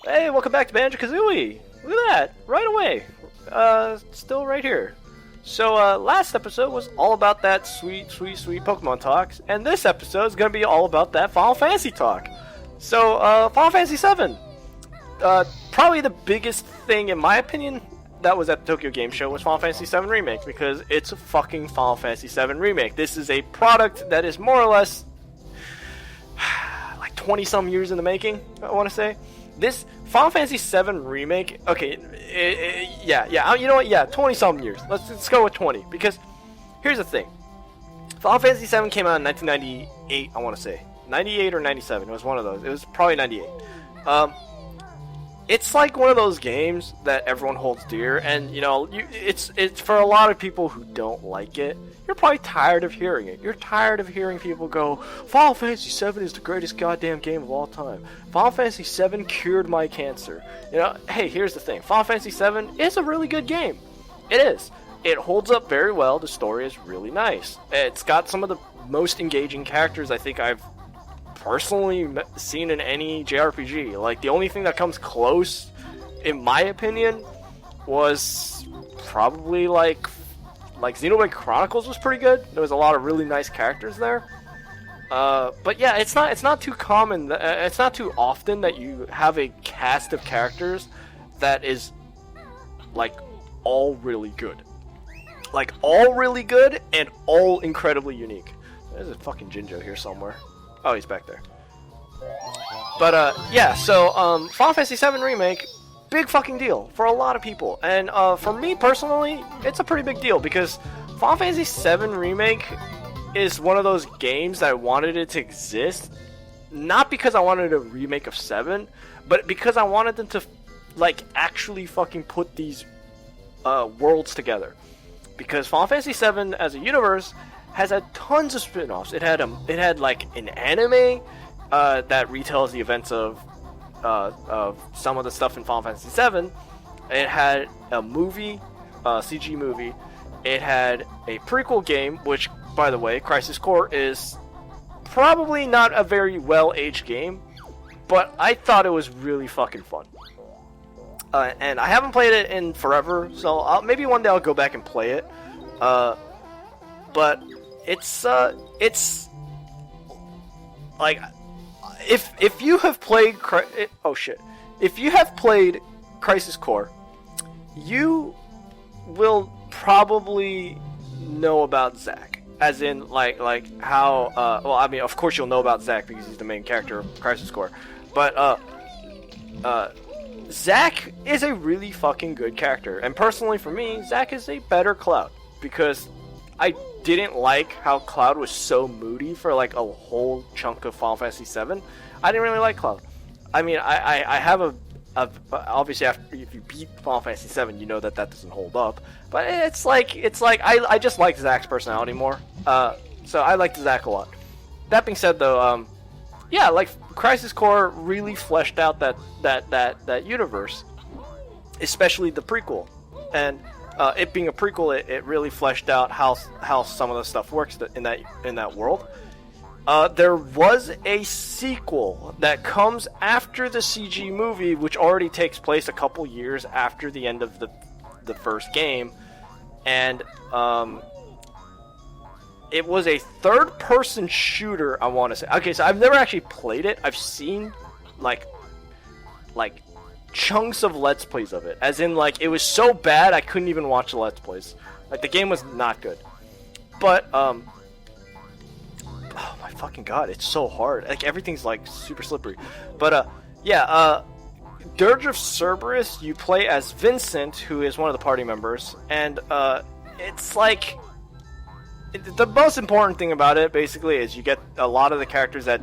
Hey, welcome back to Banjo Kazooie! Look at that! Right away! Still right here. So, last episode was all about that sweet Pokemon talks, and this episode is gonna be all about that Final Fantasy talk. So, Final Fantasy VII. Probably the biggest thing, in my opinion, that was at the Tokyo Game Show was Final Fantasy VII Remake, because it's a fucking Final Fantasy VII Remake. This is a product that is more or less like 20-some years in the making, I want to say. This Final Fantasy VII Remake, okay, you know what, yeah, 20-some years. Let's go with 20, because here's the thing. Final Fantasy VII came out in 1998, I want to say. 98 or 97, it was one of those. It was probably 98. It's like one of those games that everyone holds dear, and you know, it's for a lot of people who don't like it. You're probably tired of hearing it. You're tired of hearing people go, Final Fantasy VII is the greatest goddamn game of all time. Final Fantasy VII cured my cancer. You know, hey, here's the thing. Final Fantasy VII is a really good game. It is. It holds up very well. The story is really nice. It's got some of the most engaging characters I think I've personally seen in any JRPG. Like, the only thing that comes close, in my opinion, was probably like Xenoblade Chronicles was pretty good. There was a lot of really nice characters there. But yeah, it's not too common. It's not too often that you have a cast of characters that is like all really good. Like all really good and all incredibly unique. There's a fucking Jinjo here somewhere. Oh, he's back there. But yeah, so Final Fantasy VII Remake, big fucking deal for a lot of people, and for me personally, it's a pretty big deal because Final Fantasy VII Remake is one of those games that I wanted it to exist, not because I wanted a remake of 7, but because I wanted them to like actually fucking put these worlds together. Because Final Fantasy VII as a universe has had tons of spin-offs. It had like an anime that retells the events of some of the stuff in Final Fantasy VII. It had a movie, CG movie. It had a prequel game, which, by the way, Crisis Core is probably not a very well-aged game, but I thought it was really fucking fun. And I haven't played it in forever, so maybe one day I'll go back and play it. But it's like, if you have played if you have played Crisis Core, you will probably know about Zack, as in like how well, I mean, of course you'll know about Zack because he's the main character of Crisis Core, but Zack is a really fucking good character, and personally for me, Zack is a better Cloud, because I didn't like how Cloud was so moody for like a whole chunk of Final Fantasy VII. I didn't really like Cloud. I mean, I have a obviously after if you beat Final Fantasy VII, you know that doesn't hold up. But it's like I just like Zack's personality more. So I liked Zack a lot. That being said, though, yeah, like Crisis Core really fleshed out that universe, especially the prequel, and it being a prequel, it really fleshed out how some of the stuff works in that world. There was a sequel that comes after the CG movie, which already takes place a couple years after the end of the first game, and it was a third-person shooter, I want to say. Okay, so I've never actually played it. I've seen like chunks of Let's Plays of it, as in like it was so bad I couldn't even watch the Let's Plays. Like the game was not good. But oh my fucking god, it's so hard. Like everything's like super slippery. But yeah, Dirge of Cerberus, you play as Vincent, who is one of the party members, and it's like the most important thing about it basically is you get a lot of the characters that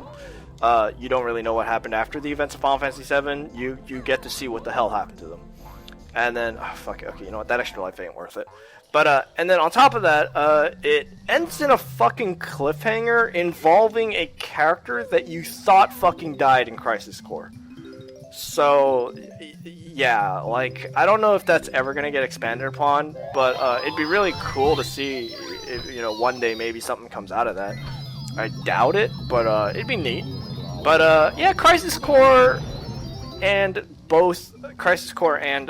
you don't really know what happened after the events of Final Fantasy VII. You get to see what the hell happened to them. And then, oh, fuck it, okay, you know what, that extra life ain't worth it. But, and then on top of that, it ends in a fucking cliffhanger involving a character that you thought fucking died in Crisis Core. So, yeah, like, I don't know if that's ever gonna get expanded upon, but it'd be really cool to see if, you know, one day maybe something comes out of that. I doubt it, but it'd be neat. But yeah, Crisis Core and both Crisis Core and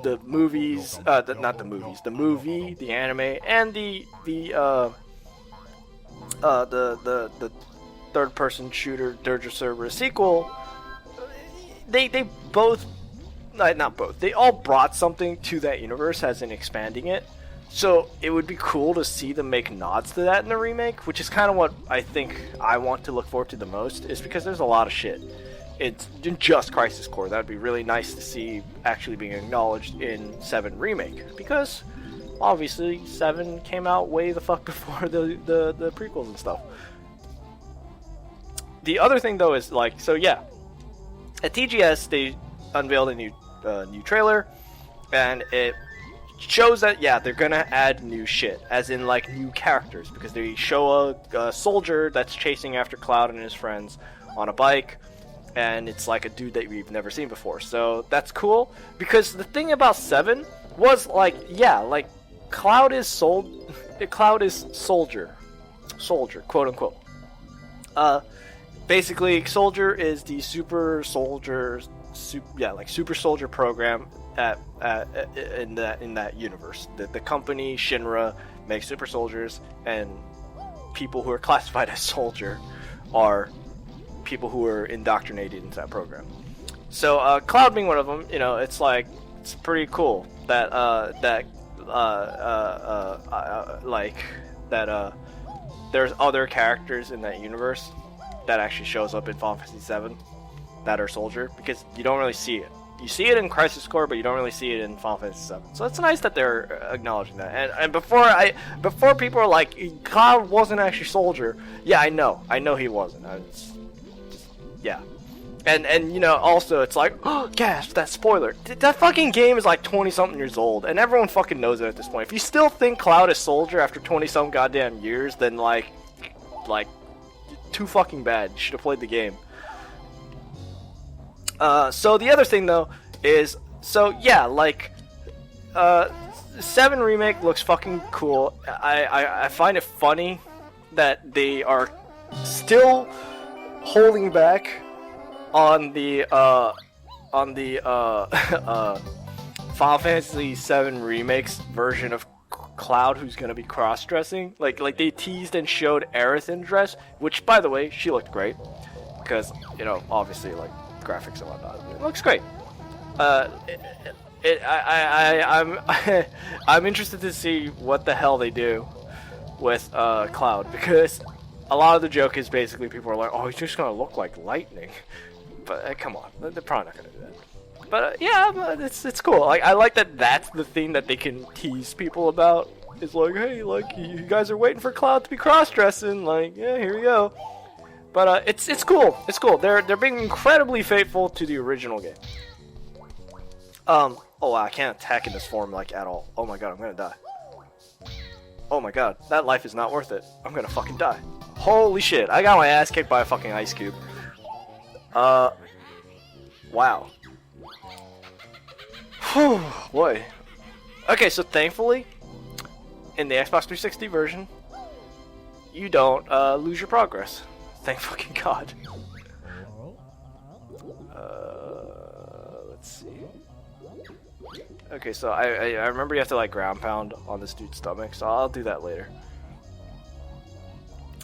the movies, not the movies, the movie, the anime, and the third-person shooter Dirge of Cerberus sequel, they both, not both, they all brought something to that universe as in expanding it. So it would be cool to see them make nods to that in the remake, which is kind of what I think I want to look forward to the most, is because there's a lot of shit. It's just Crisis Core. That would be really nice to see actually being acknowledged in 7 Remake, because obviously 7 came out way the fuck before the prequels and stuff. The other thing though is like, so yeah, at TGS they unveiled a new trailer, and it shows that yeah, they're gonna add new shit, as in like new characters, because they show a soldier that's chasing after Cloud and his friends on a bike, and it's like a dude that we've never seen before. So that's cool, because the thing about 7 was like, yeah, like Cloud is soldier, quote unquote. Basically, Soldier is the super soldier program in that universe. The company Shinra makes super soldiers, and people who are classified as soldier are people who are indoctrinated into that program. So Cloud being one of them, you know, it's like, it's pretty cool that there's other characters in that universe that actually shows up in Final Fantasy VII that are soldier, because you don't really see it. You see it in Crisis Core, but you don't really see it in Final Fantasy VII. So it's nice that they're acknowledging that. And before people are like, Cloud wasn't actually soldier. Yeah, I know he wasn't. Yeah. And you know, also it's like, oh, gasp, that spoiler. That fucking game is like 20-something years old, and everyone fucking knows it at this point. If you still think Cloud is soldier after 20-some goddamn years, then like too fucking bad. You should have played the game. So the other thing though is, so yeah, like 7 Remake looks fucking cool. I find it funny that they are still holding back on the Final Fantasy VII Remake's version of Cloud, who's gonna be cross-dressing. Like they teased and showed Aerith in dress, which by the way, she looked great, because, you know, obviously like graphics and whatnot, it looks great. I'm interested to see what the hell they do with Cloud, because a lot of the joke is basically people are like, oh, he's just gonna look like lightning. But come on, they're probably not gonna do that. But yeah, it's cool. Like, I like that that's the thing that they can tease people about. It's like, hey, like, you guys are waiting for Cloud to be cross-dressing. Like, yeah, here we go. But it's cool. It's cool. They're being incredibly faithful to the original game. Oh wow, I can't attack in this form like at all. Oh my god, I'm gonna die. Oh my god, that life is not worth it. I'm gonna fucking die. Holy shit, I got my ass kicked by a fucking ice cube. Wow. Whew, boy. Okay, so thankfully, in the Xbox 360 version, you don't lose your progress. Thank fucking god. Let's see. Okay, so I remember you have to like ground pound on this dude's stomach, so I'll do that later.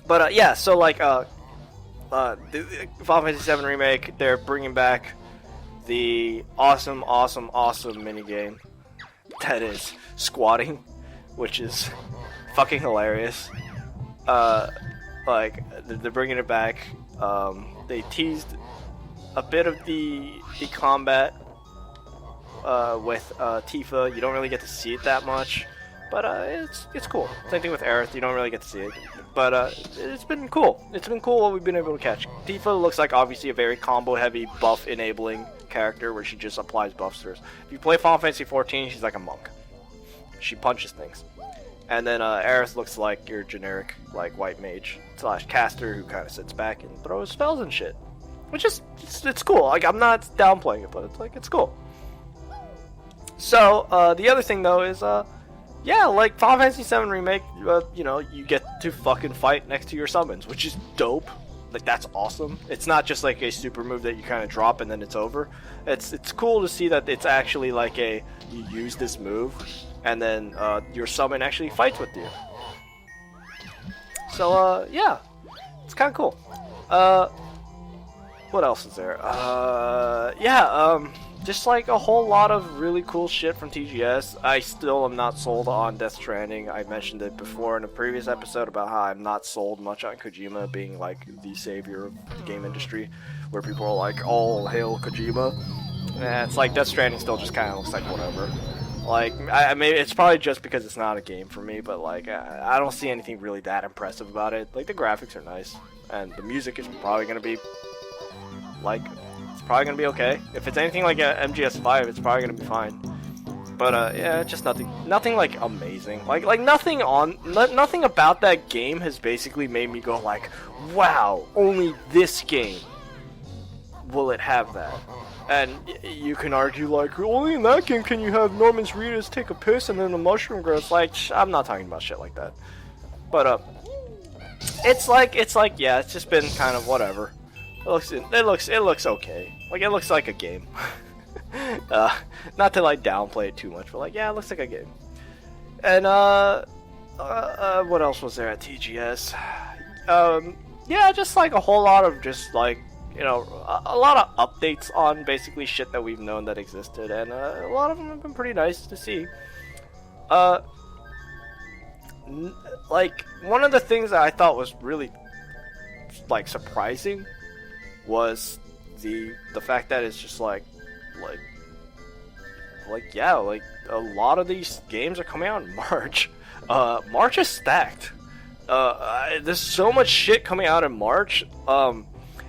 But yeah, so like the Final Fantasy VII Remake, they're bringing back the awesome minigame that is squatting, which is fucking hilarious. Like, they're bringing it back. They teased a bit of the combat with Tifa. You don't really get to see it that much, but it's cool. Same thing with Aerith. You don't really get to see it, but it's been cool. It's been cool what we've been able to catch. Tifa looks like obviously a very combo-heavy, buff-enabling character where she just applies buffs to her. If you play Final Fantasy XIV, she's like a monk. She punches things. And then Aerith looks like your generic like white mage / caster who kind of sits back and throws spells and shit, which is it's cool. Like, I'm not downplaying it, but it's like, it's cool. So the other thing though is yeah, like Final Fantasy VII Remake, you know, you get to fucking fight next to your summons, which is dope. like that's awesome. It's not just like a super move that you kind of drop and then it's over. It's cool to see that it's actually like you use this move and then your summon actually fights with you. So yeah, it's kind of cool. What else is there? Just like a whole lot of really cool shit from TGS. I still am not sold on Death Stranding. I mentioned it before in a previous episode about how I'm not sold much on Kojima being like the savior of the game industry, where people are like, "Oh, hail Kojima." And it's like Death Stranding still just kind of looks like whatever. Like, I mean, it's probably just because it's not a game for me, but like, I don't see anything really that impressive about it. Like, the graphics are nice, and the music is probably gonna be like. Probably gonna be okay. If it's anything like a MGS5, it's probably gonna be fine. But yeah, just nothing like amazing. Like nothing about that game has basically made me go like, wow, only this game will it have that. And you can argue like, only in that game can you have Norman Reedus take a piss and then the mushroom grows. Like, I'm not talking about shit like that. But it's like yeah, it's just been kind of whatever. It looks okay. Like, it looks like a game. Not to like downplay it too much, but like, yeah, it looks like a game. And what else was there at TGS? Yeah, just like a whole lot of just like, you know, a lot of updates on basically shit that we've known that existed, and a lot of them have been pretty nice to see. Like, one of the things that I thought was really like surprising was the fact that it's just like yeah, like a lot of these games are coming out in March. March is stacked. There's so much shit coming out in March.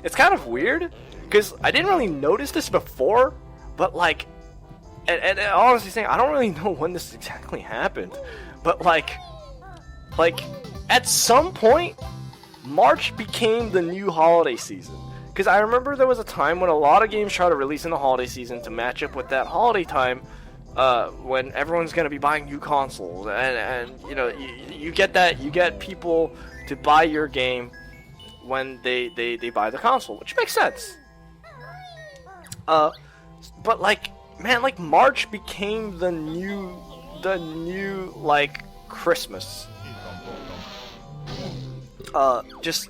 It's kind of weird because I didn't really notice this before, but like, and honestly saying, I don't really know when this exactly happened, but like at some point, March became the new holiday season. Because I remember there was a time when a lot of games try to release in the holiday season to match up with that holiday time, when everyone's going to be buying new consoles, and you know, you get people to buy your game when they buy the console, which makes sense. But like, man, like March became the new like Christmas. Just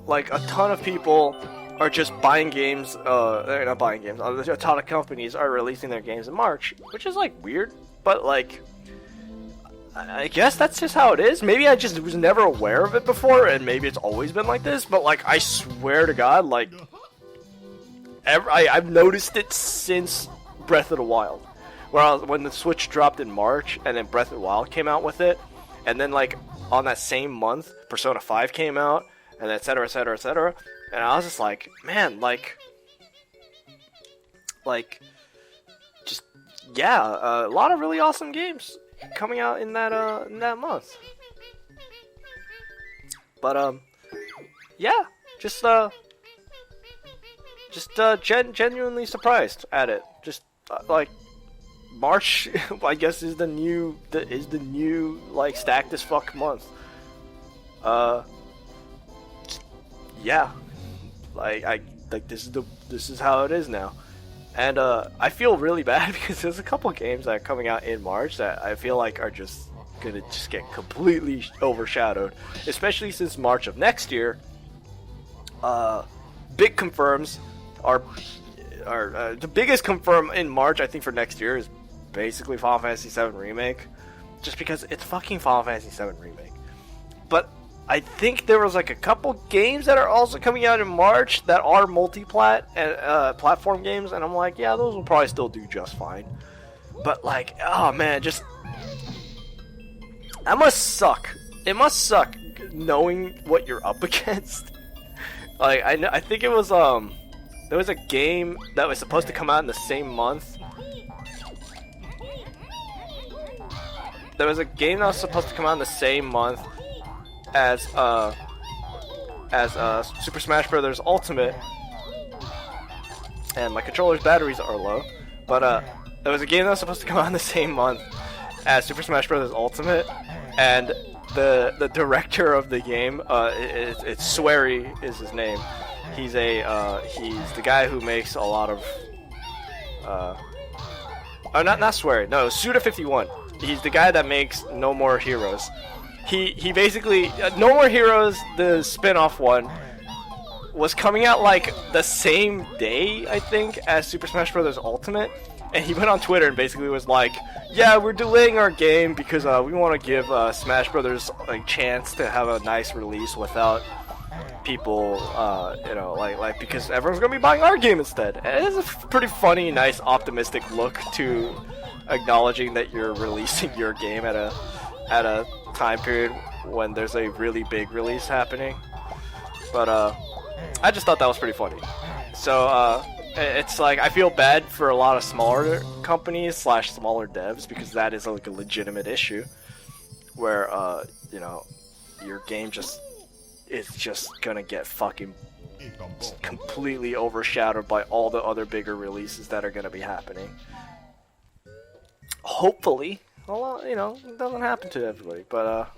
like a ton of people are just buying games. They're not buying games. A ton of companies are releasing their games in March, which is like weird. But like, I guess that's just how it is. Maybe I just was never aware of it before, and maybe it's always been like this. But like, I swear to God, like, I've noticed it since Breath of the Wild, when the Switch dropped in March, and then Breath of the Wild came out with it, and then like on that same month, Persona 5 came out. And etc, etc, etc. And I was just like, man, like, just yeah, a lot of really awesome games coming out in that month. But yeah, just genuinely surprised at it. Just like March, I guess is the new like stacked as fuck month. Yeah, like this is how it is now, and I feel really bad because there's a couple games that are coming out in March that I feel like are just gonna get completely overshadowed, especially since March of next year. Big confirms are the biggest confirm in March I think for next year is basically Final Fantasy VII Remake, just because it's fucking Final Fantasy VII Remake, but. I think there was like a couple games that are also coming out in March that are multi-plat and platform games, and I'm like, yeah, those will probably still do just fine. But like, oh man, just that must suck. It must suck knowing what you're up against. Like I think it was there was a game that was supposed to come out in the same month. There was a game that was supposed to come out in the same month as Super Smash Bros. Ultimate, and my controller's batteries are low, but there was a game that was supposed to come out in the same month as Super Smash Bros. Ultimate, and the director of the game, it's Swery is his name. He's he's the guy who makes a lot of not Swery, no, Suda51. He's the guy that makes No More Heroes. He basically No More Heroes, the spin-off one, was coming out like the same day, I think, as Super Smash Bros. Ultimate. And he went on Twitter and basically was like, yeah, we're delaying our game because we want to give Smash Brothers a chance to have a nice release without people, like because everyone's going to be buying our game instead. And it is a pretty funny, nice, optimistic look to acknowledging that you're releasing your game at a time period when there's a really big release happening. But I just thought that was pretty funny. So, it's like, I feel bad for a lot of smaller companies / smaller devs, because that is like a legitimate issue where, your game is just gonna get fucking completely overshadowed by all the other bigger releases that are gonna be happening. Hopefully, it doesn't happen to everybody, but,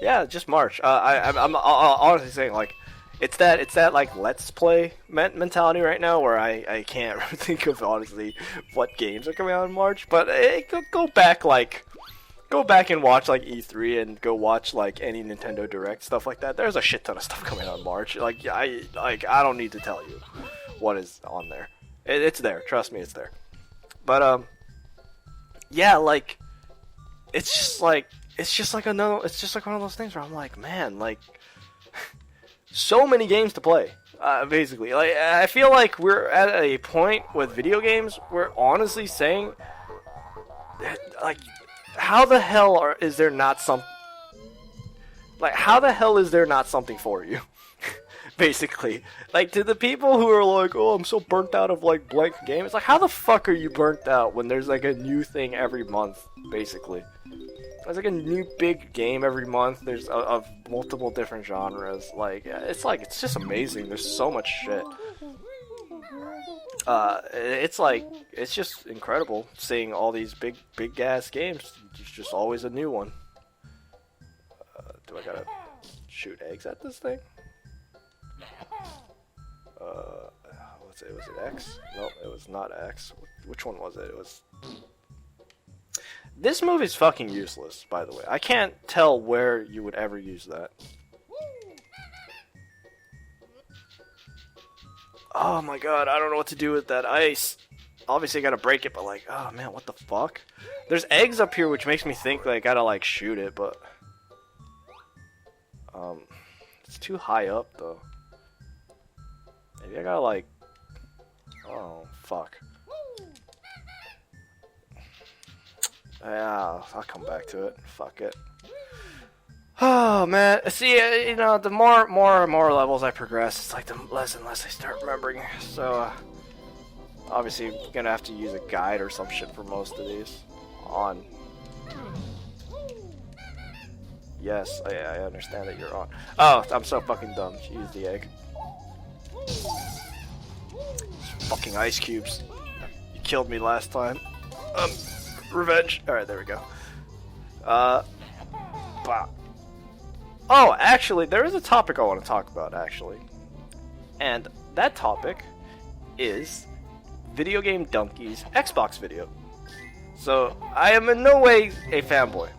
yeah, just March. I'm honestly saying, like, it's that like let's play mentality right now where I can't really think of honestly what games are coming out in March, but go back and watch like E3 and go watch like any Nintendo Direct, stuff like that. There's a shit ton of stuff coming out in March. Like I don't need to tell you what is on there. It's there. Trust me, it's there. But yeah, like it's just like one of those things where I'm like, man, like. So many games to play, basically. Like, I feel like we're at a point with video games where honestly saying, like, how the hell is there not something for you? Basically. Like, to the people who are like, oh, I'm so burnt out of, like, blank game, it's like, how the fuck are you burnt out when there's, like, a new thing every month, basically? There's like a new big game every month. There's of multiple different genres. It's just amazing. There's so much shit. It's just incredible seeing all these big ass games. There's just always a new one. Do I gotta shoot eggs at this thing? Was it X? Nope, it was not X. Which one was it? It was. This move is fucking useless, by the way. I can't tell where you would ever use that. Oh my god, I don't know what to do with that ice. Obviously I gotta break it, but like, oh man, what the fuck? There's eggs up here, which makes me think that I gotta like shoot it, but... it's too high up, though. Maybe I gotta like... Oh, fuck. Yeah, I'll come back to it. Fuck it. Oh man, see, the more levels I progress, it's like the less and less I start remembering. So, obviously, I'm gonna have to use a guide or some shit for most of these. On. Yes, I understand that you're on. Oh, I'm so fucking dumb. Use the egg. Fucking ice cubes. You killed me last time. Revenge. Alright, there we go. Oh, actually, there is a topic I want to talk about, actually. And that topic is Video Game Donkey's Xbox video. So, I am in no way a fanboy.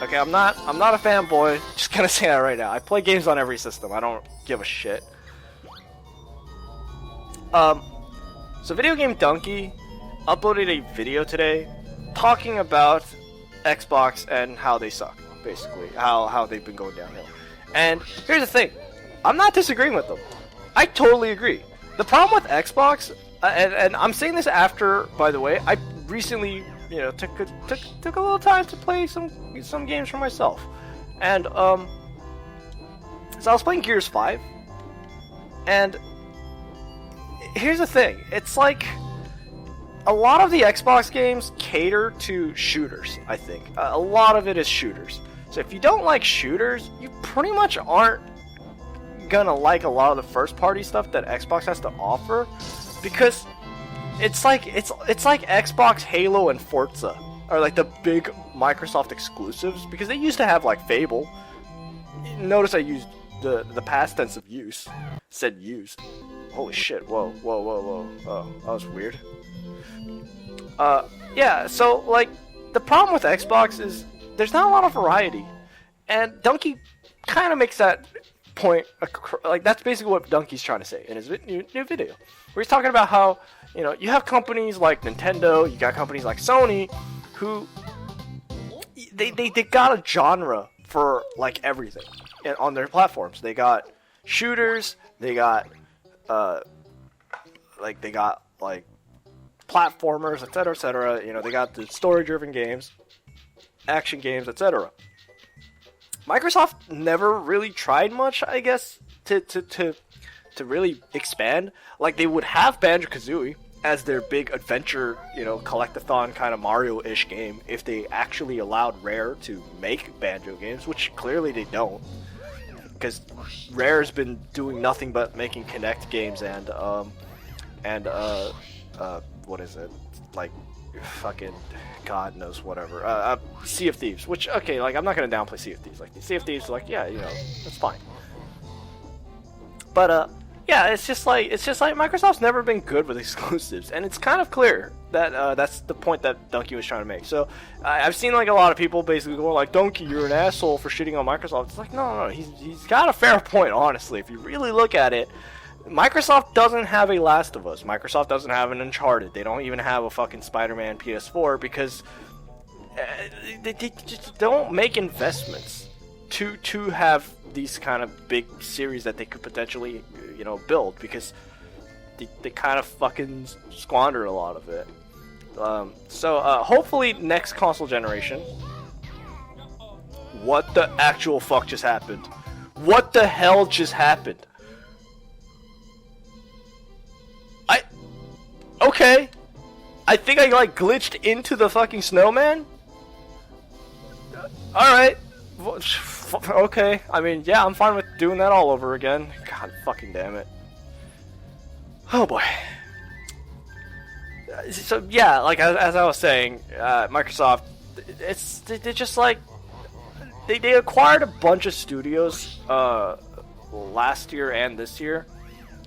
Okay, I'm not a fanboy. Just gonna say that right now. I play games on every system. I don't give a shit. So Video Game Donkey uploaded a video today talking about Xbox and how they suck, basically. How they've been going downhill. And here's the thing. I'm not disagreeing with them. I totally agree. The problem with Xbox, and I'm saying this after, by the way, I recently, took a little time to play some games for myself. And, so I was playing Gears 5, and here's the thing. It's like, a lot of the Xbox games cater to shooters, I think. A lot of it is shooters. So if you don't like shooters, you pretty much aren't gonna like a lot of the first-party stuff that Xbox has to offer, because it's like Xbox, Halo, and Forza. are like the big Microsoft exclusives, because they used to have like Fable. Notice I used the past tense of use. Said used. Holy shit! Whoa! Oh, that was weird. Yeah. So like, the problem with Xbox is there's not a lot of variety, and Donkey kind of makes that point. Like, that's basically what Donkey's trying to say in his new video, where he's talking about how, you know, you have companies like Nintendo, you got companies like Sony, who they got a genre for like everything on their platforms. They got shooters, they got platformers, etc., etc. You know, they got the story-driven games, action games, etc. Microsoft never really tried much, I guess, to really expand. Like, they would have Banjo Kazooie as their big adventure, you know, collectathon kind of Mario-ish game if they actually allowed Rare to make Banjo games, which clearly they don't, because Rare's been doing nothing but making Kinect games and what is it, like, fucking God knows whatever, Sea of Thieves, which, okay, like, I'm not gonna downplay Sea of Thieves. Like, the Sea of Thieves, like, yeah, you know, that's fine. But yeah, it's just like Microsoft's never been good with exclusives, and it's kind of clear that that's the point that Donkey was trying to make. So I've seen like a lot of people basically going like, Donkey, you're an asshole for shitting on Microsoft. It's like, no, he's got a fair point, honestly. If you really look at it, Microsoft doesn't have a Last of Us. Microsoft doesn't have an Uncharted. They don't even have a fucking Spider-Man PS4 because they just don't make investments to have these kind of big series that they could potentially, you know, build, because they kind of fucking squander a lot of it. So hopefully next console generation. What the actual fuck just happened? What the hell just happened? Okay, I think I like glitched into the fucking snowman. Alright, okay, I mean, yeah, I'm fine with doing that all over again. God fucking damn it. Oh boy. So yeah, like as I was saying, Microsoft, they're just like, they acquired a bunch of studios last year and this year,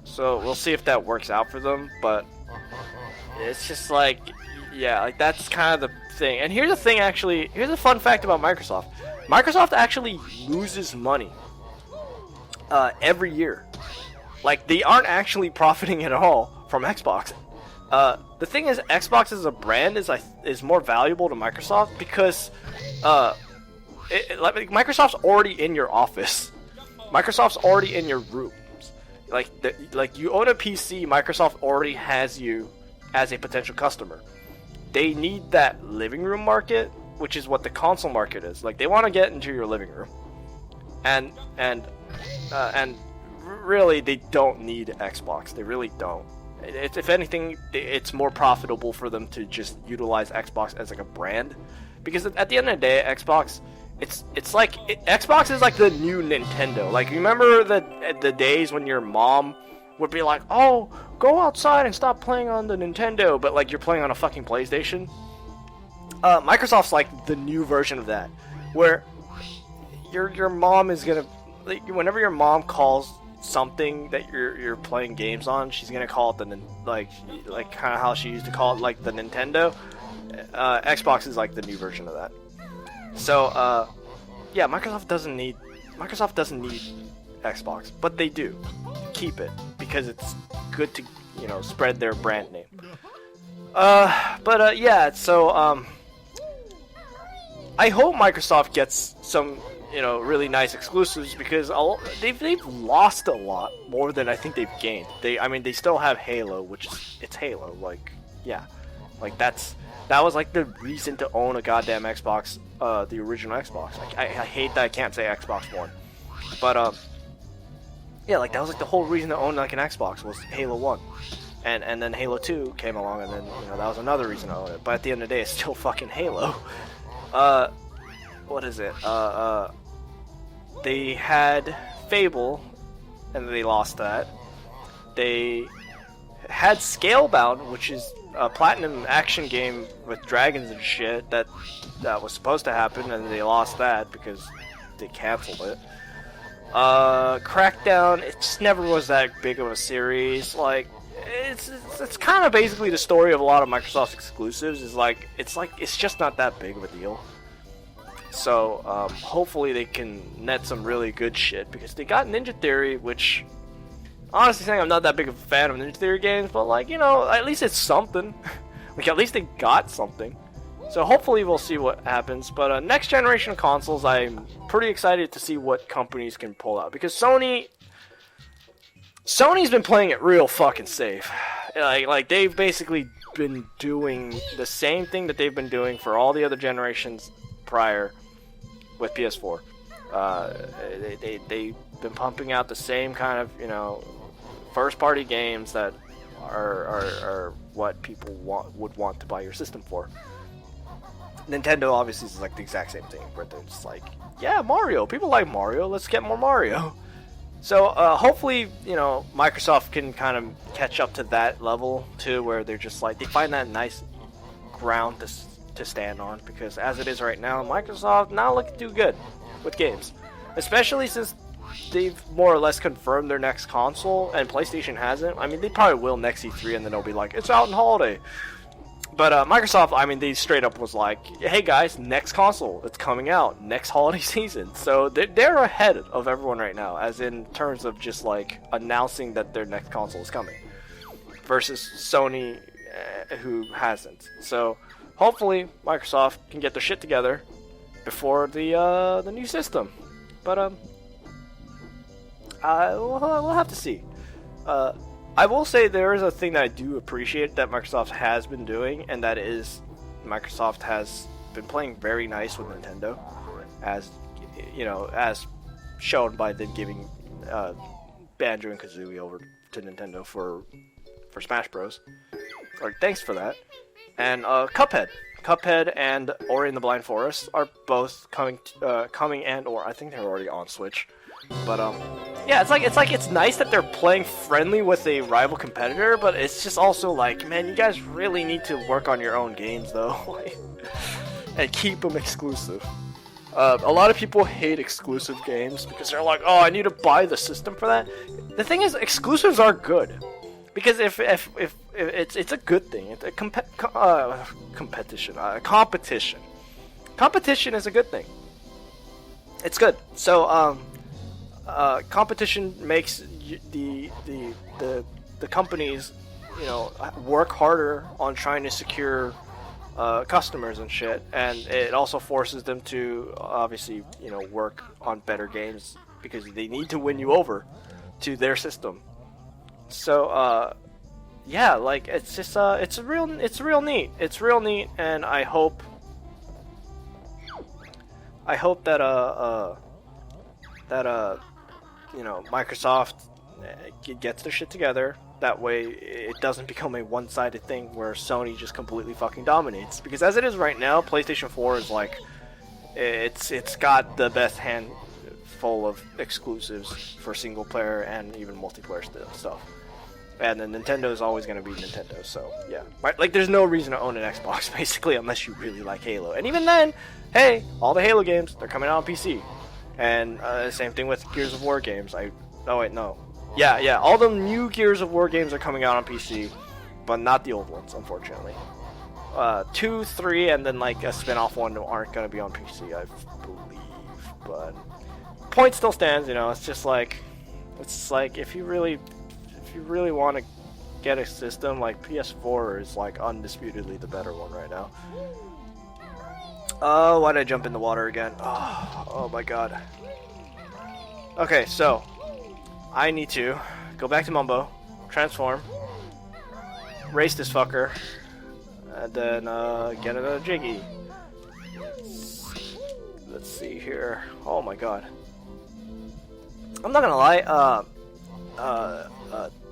so we'll see if that works out for them. But it's just like, yeah, like that's kind of the thing. And here's the thing, actually, here's a fun fact about Microsoft. Microsoft actually loses money every year. Like, they aren't actually profiting at all from Xbox. The thing is, Xbox as a brand is more valuable to Microsoft because like, Microsoft's already in your office. Microsoft's already in your rooms. Like you own a PC, Microsoft already has you as a potential customer. They need that living room market, which is what the console market is. Like, they want to get into your living room, and really they don't need Xbox. They really don't. If anything, it's more profitable for them to just utilize Xbox as like a brand, because at the end of the day, Xbox, Xbox is like the new Nintendo. Like, remember the days when your mom would be like, oh, go outside and stop playing on the Nintendo, but like you're playing on a fucking PlayStation? Microsoft's like the new version of that, where your mom is gonna, like, whenever your mom calls something that you're playing games on, she's gonna call it the like kind of how she used to call it, like, the Nintendo. Xbox is like the new version of that. So yeah, Microsoft doesn't need Xbox, but they do keep it because it's good to, you know, spread their brand name. Yeah, so I hope Microsoft gets some, you know, really nice exclusives, because they've lost a lot more than I think they've gained. I mean, they still have Halo, which it's Halo. Like, yeah, like that was like the reason to own a goddamn Xbox, the original Xbox. Like, I hate that I can't say Xbox One, but yeah, like that was like the whole reason to own like an Xbox was Halo 1. And then Halo 2 came along, and then, you know, that was another reason to own it. But at the end of the day, it's still fucking Halo. What is it? They had Fable, and they lost that. They had Scalebound, which is a platinum action game with dragons and shit that was supposed to happen, and they lost that because they canceled it. Crackdown, it just never was that big of a series. Like, it's kind of basically the story of a lot of Microsoft's exclusives. It's just not that big of a deal. So hopefully they can net some really good shit, because they got Ninja Theory, which, honestly saying, I'm not that big of a fan of Ninja Theory games, but like, you know, at least it's something. Like, at least they got something. So hopefully we'll see what happens. But next generation of consoles, I'm pretty excited to see what companies can pull out, because Sony's been playing it real fucking safe. Like they've basically been doing the same thing that they've been doing for all the other generations prior with PS4. They've been pumping out the same kind of, you know, first party games that are what people would want to buy your system for. Nintendo obviously is like the exact same thing, where they're just like, yeah, Mario, people like Mario, let's get more Mario. So hopefully, you know, Microsoft can kind of catch up to that level too, where they're just like, they find that nice ground to stand on, because as it is right now, Microsoft not looking too good with games, especially since they've more or less confirmed their next console and PlayStation hasn't. I mean, they probably will next E3, and then they'll be like, it's out in holiday. But Microsoft, I mean, they straight up was like, hey guys, next console, it's coming out next holiday season. So they're ahead of everyone right now, as in terms of just like announcing that their next console is coming, versus Sony, who hasn't. So hopefully Microsoft can get their shit together before the new system. But we'll have to see. I will say there is a thing that I do appreciate that Microsoft has been doing, and that is Microsoft has been playing very nice with Nintendo, as you know, as shown by them giving Banjo and Kazooie over to Nintendo for Smash Bros. Like, thanks for that. And Cuphead and Ori and the Blind Forest are both coming and or I think they're already on Switch. But yeah, it's nice that they're playing friendly with a rival competitor, but it's just also like, man, you guys really need to work on your own games though, and keep them exclusive. A lot of people hate exclusive games because they're like, oh, I need to buy the system for that. The thing is, exclusives are good, because if it's a good thing. It's a competition. Competition is a good thing. It's good. So competition makes the companies, you know, work harder on trying to secure customers and shit, and it also forces them to obviously, you know, work on better games, because they need to win you over to their system. So yeah, like, it's just it's real neat. It's real neat, and I hope that you know, Microsoft gets their shit together. That way it doesn't become a one-sided thing where Sony just completely fucking dominates. Because as it is right now, PlayStation 4 is like, it's got the best handful of exclusives for single player and even multiplayer stuff. And then Nintendo is always going to be Nintendo, so yeah. Like, there's no reason to own an Xbox, basically, unless you really like Halo. And even then, hey, all the Halo games, they're coming out on PC. And same thing with Gears of War games. Yeah, all the new Gears of War games are coming out on PC, but not the old ones, unfortunately. 2, 3, and then like a spin-off one aren't going to be on PC, I believe. But point still stands, you know. It's just like, if you really want to get a system, like, PS4 is like undisputedly the better one right now. Oh, why did I jump in the water again? Oh my god. Okay, so I need to go back to Mumbo, transform, race this fucker, and then get another Jiggy. Let's see here. Oh my god. I'm not gonna lie,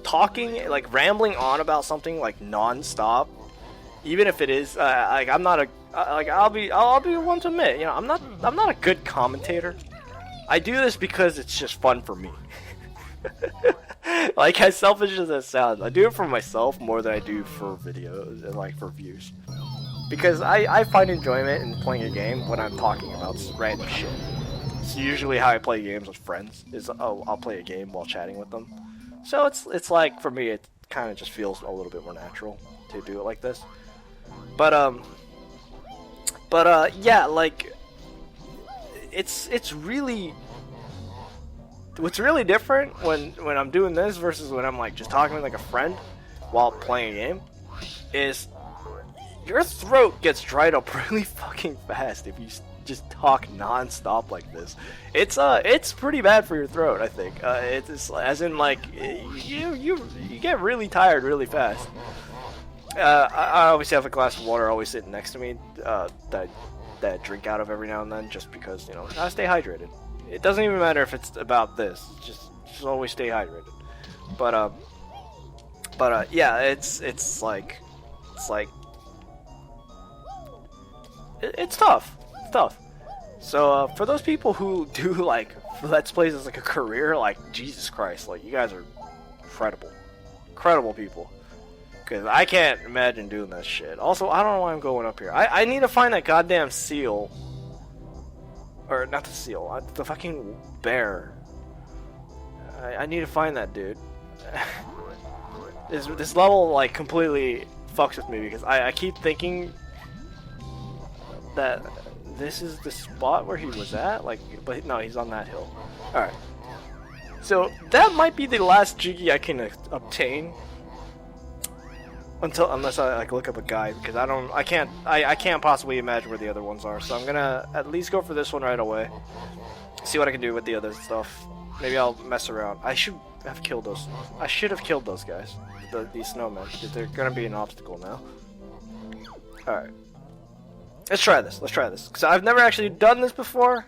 talking, like, rambling on about something like non-stop, even if it is like, I'm not a I'll be one to admit, you know, I'm not a good commentator. I do this because it's just fun for me. Like, as selfish as that sounds, I do it for myself more than I do for videos and like for views. Because I find enjoyment in playing a game when I'm talking about random shit. It's usually how I play games with friends, is I'll play a game while chatting with them. So it's like, for me, it kind of just feels a little bit more natural to do it like this. But yeah, like, it's really, what's really different when I'm doing this versus when I'm like just talking with like a friend while playing a game is your throat gets dried up really fucking fast if you just talk non-stop like this. It's pretty bad for your throat, I think. It's as in, like, you get really tired really fast. I obviously have a glass of water always sitting next to me that I drink out of every now and then, just because, you know, I stay hydrated. It doesn't even matter if it's about this. Just always stay hydrated. But yeah, it's like it's tough. It's tough. So for those people who do like Let's Plays as like a career, like, Jesus Christ, like, you guys are incredible people. Because I can't imagine doing that shit. Also, I don't know why I'm going up here. I need to find that goddamn seal. Or not the seal, the fucking bear. I need to find that dude. This level like completely fucks with me because I keep thinking that this is the spot where he was at, like, but no, he's on that hill. Alright. So that might be the last Jiggy I can obtain unless I like look up a guide, because I can't possibly imagine where the other ones are. So I'm gonna at least go for this one right away. See what I can do with the other stuff. Maybe I'll mess around. I should have killed those. I should have killed those guys, these snowmen, because they're gonna be an obstacle now. All right. Let's try this. Let's try this. Because I've never actually done this before.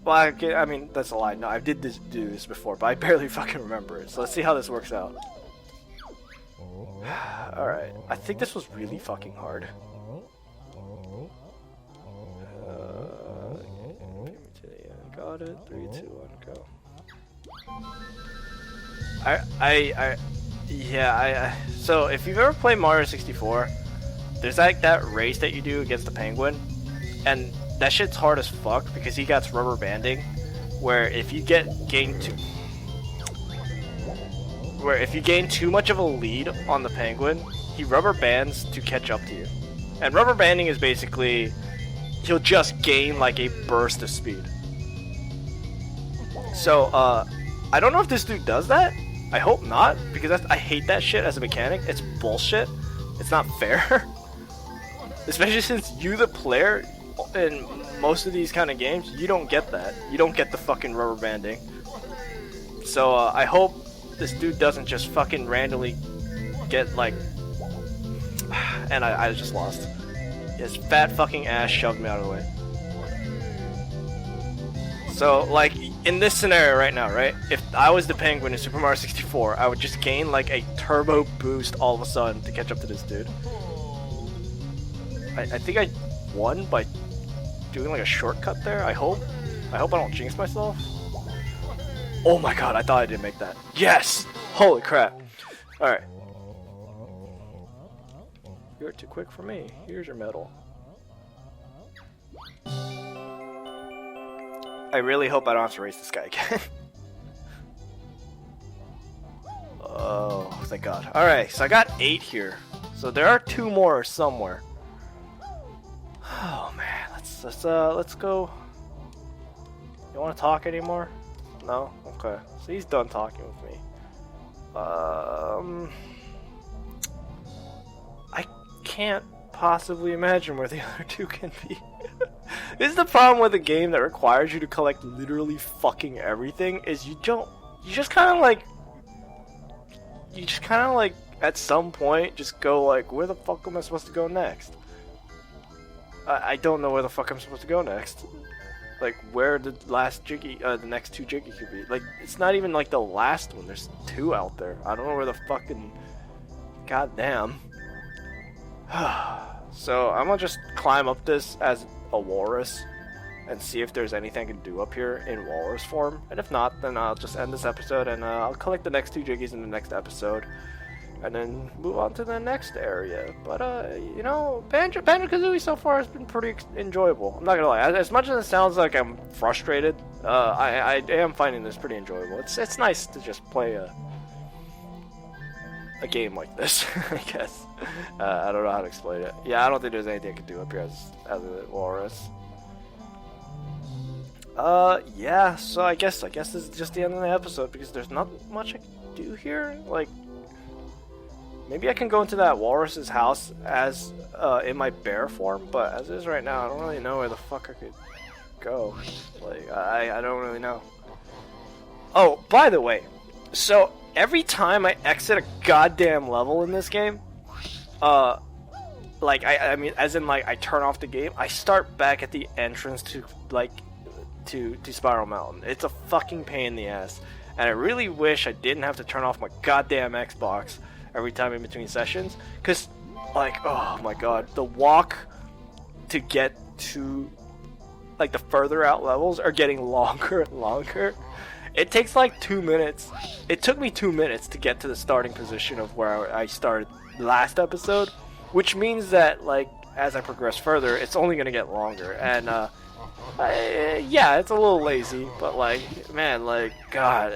Well, I mean, that's a lie. No, I did do this before, but I barely fucking remember it. So let's see how this works out. Alright. I think this was really fucking hard. Got it. 3, 2, 1, go. So if you've ever played Mario 64, there's like that race that you do against the penguin, and that shit's hard as fuck because he got rubber banding, where if you gain too much of a lead on the penguin, he rubber bands to catch up to you. And rubber banding is basically he'll just gain like a burst of speed. So I don't know if this dude does that. I hope not, because I hate that shit as a mechanic. It's bullshit. It's not fair. Especially since you, the player, in most of these kind of games, you don't get that. You don't get the fucking rubber banding. So I hope this dude doesn't just fucking randomly get like... And I just lost. His fat fucking ass shoved me out of the way. So, like, in this scenario right now, right? If I was the penguin in Super Mario 64, I would just gain, like, a turbo boost all of a sudden to catch up to this dude. I think I won by doing, like, a shortcut there, I hope. I hope I don't jinx myself. Oh my god, I thought I didn't make that. Yes! Holy crap. Alright. You're too quick for me. Here's your medal. I really hope I don't have to race this guy again. Oh, thank god. Alright, so I got 8 here. So there are 2 more somewhere. Oh man, let's go. You wanna talk anymore? No? Okay. So he's done talking with me. I can't possibly imagine where the other 2 can be. This is the problem with a game that requires you to collect literally fucking everything, is you just kind of like at some point just go like, where the fuck am I supposed to go next? I don't know where the fuck I'm supposed to go next. Like, where the last Jiggy, the next 2 Jiggy could be. Like, it's not even like the last one. There's 2 out there. I don't know where the fucking... Goddamn. So, I'm gonna just climb up this as a walrus. and see if there's anything I can do up here in walrus form. And if not, then I'll just end this episode and I'll collect the next 2 Jiggies in the next episode. And then move on to the next area. But, you know, Banjo Kazooie so far has been pretty enjoyable. I'm not gonna lie. As much as it sounds like I'm frustrated, I am finding this pretty enjoyable. It's nice to just play a game like this, I guess. I don't know how to explain it. Yeah, I don't think there's anything I can do up here as a walrus. Yeah, so I guess this is just the end of the episode because there's not much I can do here. Like, maybe I can go into that walrus's house as in my bear form, but as is right now, I don't really know where the fuck I could go. Like, I don't really know. Oh, by the way, so every time I exit a goddamn level in this game, like I mean, as in like I turn off the game, I start back at the entrance to like to Spiral Mountain. It's a fucking pain in the ass, and I really wish I didn't have to turn off my goddamn Xbox every time in between sessions, because, like, oh my god, the walk to get to, like, the further out levels are getting longer and longer. It takes, like, 2 minutes. It took me 2 minutes to get to the starting position of where I started last episode, which means that, like, as I progress further, it's only gonna get longer, and, yeah, it's a little lazy, but, like, man, like, god,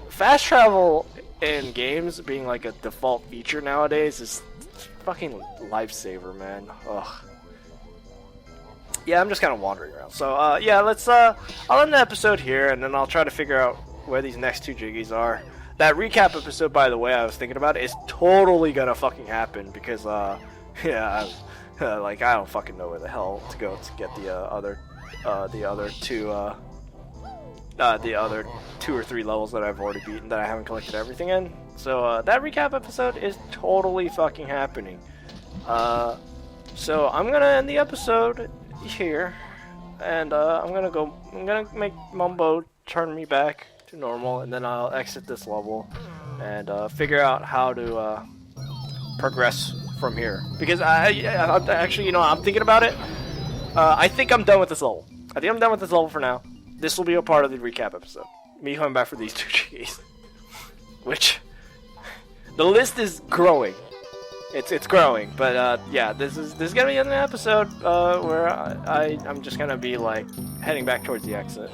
fast travel in games being like a default feature nowadays is fucking lifesaver, man. Ugh. Yeah, I'm just kind of wandering around. So, yeah, let's, I'll end the episode here, and then I'll try to figure out where these next 2 Jiggies are. That recap episode, by the way, I was thinking about, is totally gonna fucking happen, because, yeah, like, I don't fucking know where the hell to go to get the other 2 or 3 levels that I've already beaten that I haven't collected everything in. So that recap episode is totally fucking happening. So I'm gonna end the episode here, and I'm gonna make Mumbo turn me back to normal, and then I'll exit this level and figure out how to progress from here. Because actually, you know, I'm thinking about it. I think I'm done with this level. I think I'm done with this level for now. This will be a part of the recap episode. Me coming back for these 2 Gs. Which, the list is growing. It's growing, but yeah, this is gonna be an episode where I'm just gonna be like heading back towards the exit.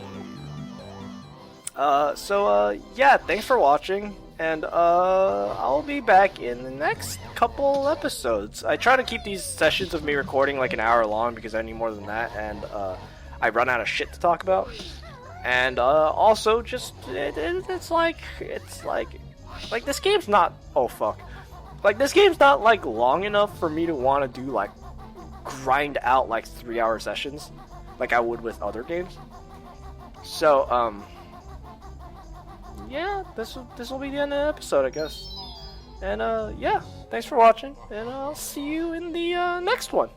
So yeah, thanks for watching, and I'll be back in the next couple episodes. I try to keep these sessions of me recording like an hour long because I need more than that, and I run out of shit to talk about. And also, just it's like this game's not. Oh fuck. Like, this game's not, like, long enough for me to want to do, like, grind out, like, 3-hour sessions, like I would with other games. So, yeah, this will be the end of the episode, I guess. And, yeah, thanks for watching, and I'll see you in the next one.